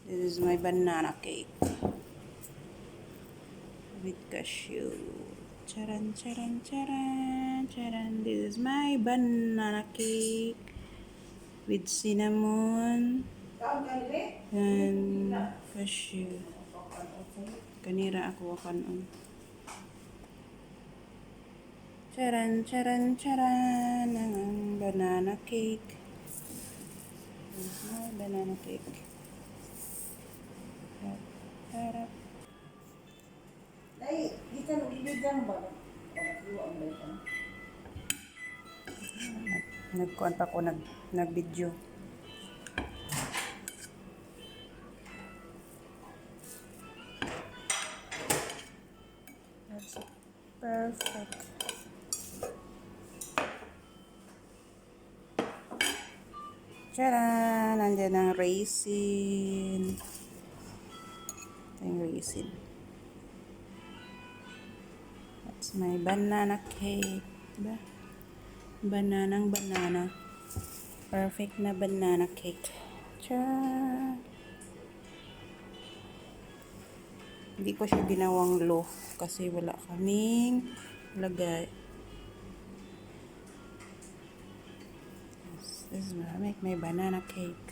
This is my banana cake with cashew. Charan, charan, charan, charan. This is my banana cake with cinnamon and cashew. Kanira ako kanon. Charan, charan, charan. Ang banana cake. This is my banana cake. Harap. Ay, kita nag-ibigyan ba? Nagkuhan pa ko, nag-video. That's perfect. Tcharan! Nandiyan ang raisin. Ito yung raisin. That's my banana cake. Diba? Bananang banana. Perfect na banana cake. Tcharan! Hindi ko siya ginawang loaf kasi wala kaming lagay. This is where I make my banana cake.